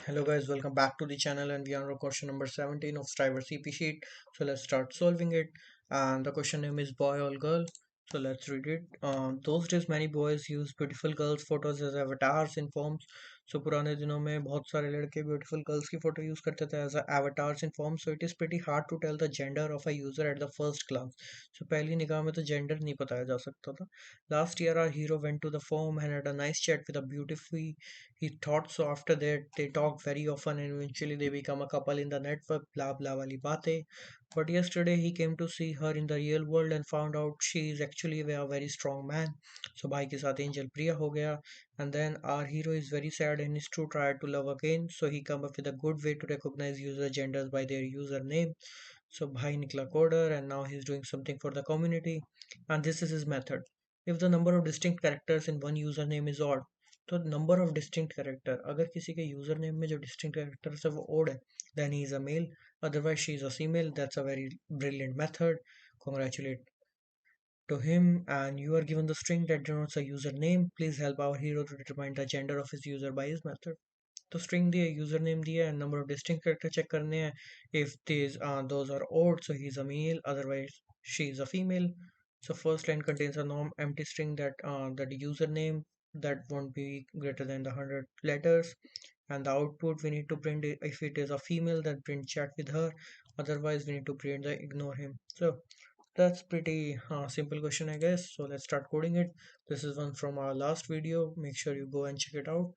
Hello guys, welcome back to the channel and we are on question number 17 of Striver CP sheet. So let's start solving it. And the question name is boy or girl. So let's read it. Those days many boys use beautiful girls photos as avatars in forms. So पुराने दिनों में बहुत सारे लड़के beautiful girls की photo use करते थे as avatars in forms. So it is pretty hard to tell the gender of a user at the first glance. So पहली निगाह में तो gender नहीं बताया जा सकता था. Last year our hero went to the forum and had a nice chat with a beautiful he thought so. After that they talked very often and eventually they become a couple in the network, blah blah wali batein. But yesterday he came to see her in the real world and found out she is actually a very strong man. So भाई के साथ angel priya हो गया. And then our hero is very sad and is to try to love again. So he come up with a good way to recognize user genders by their username. So भाई निकला coder and now he's doing something for the community. And this is his method. If the number of distinct characters in one username is odd, तो number of distinct character अगर किसी के user name में जो distinct characters है वो odd है then he is a male otherwise she is a female that's a very brilliant method congratulate to him and you are given the string that denotes a user name. Please help our hero to determine the gender of his user by his method. तो string दिया user name दिया है number of distinct character check करने हैं if these those are odd so he's a male otherwise she is a female. So first line contains a norm empty string that username that won't be greater than the 100 letters, and the output we need to print if it is a female then print chat with her, otherwise we need to print the ignore him. So that's pretty simple question I guess. So let's start coding it. This is one from our last video, make sure you go and check it out.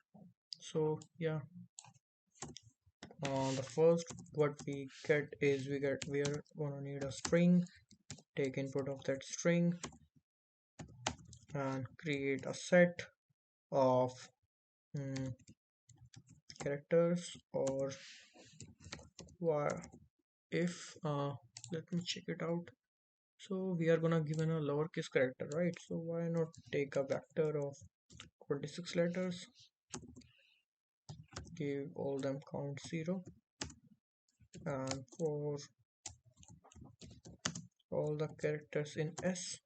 So yeah, the first what we get is we are gonna need a string, take input of that string and create a set of mm, characters or if let me check it out. So we are gonna given a lowercase character, right? So why not take a vector of 26 letters, give all them count 0, and for all the characters in S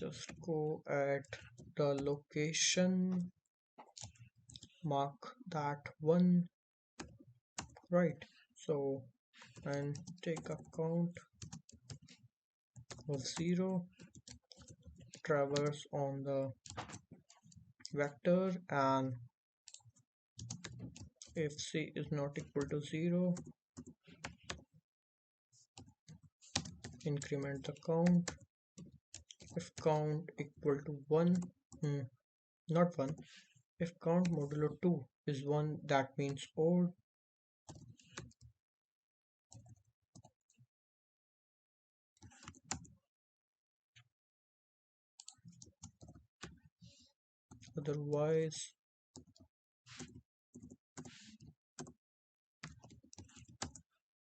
just go at the location, mark that one, right? So and take a count of 0, traverse on the vector, and if c is not equal to 0 increment the count. If count equal to 1, not 1, if count modulo 2 is 1 that means odd. Otherwise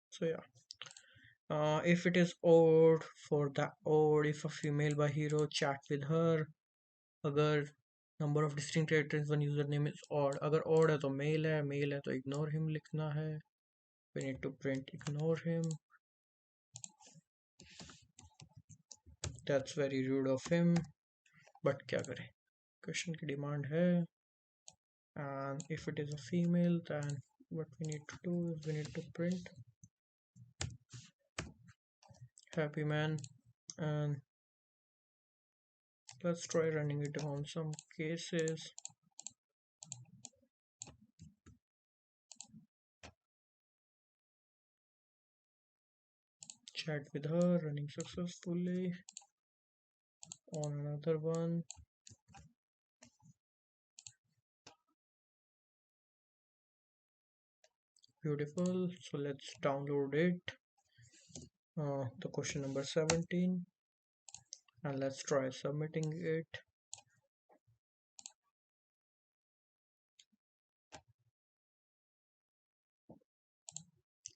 so yeah, if it is odd, for the odd if a female by hero chat with her, अगर number of distinct characters one username is odd, अगर odd है तो mail है तो ignore him लिखना है, we need to print ignore him. That's very rude of him, but क्या करें, question की demand है. And if it is a female then what we need to do is we need to print happy man. And let's try running it on some cases. Chat with her running successfully. On another one, beautiful. So let's download it, the question number 17, and let's try submitting it.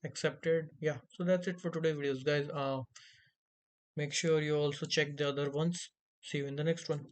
Accepted. Yeah, so that's it for today's videos guys. Make sure you also check the other ones. See you in the next one.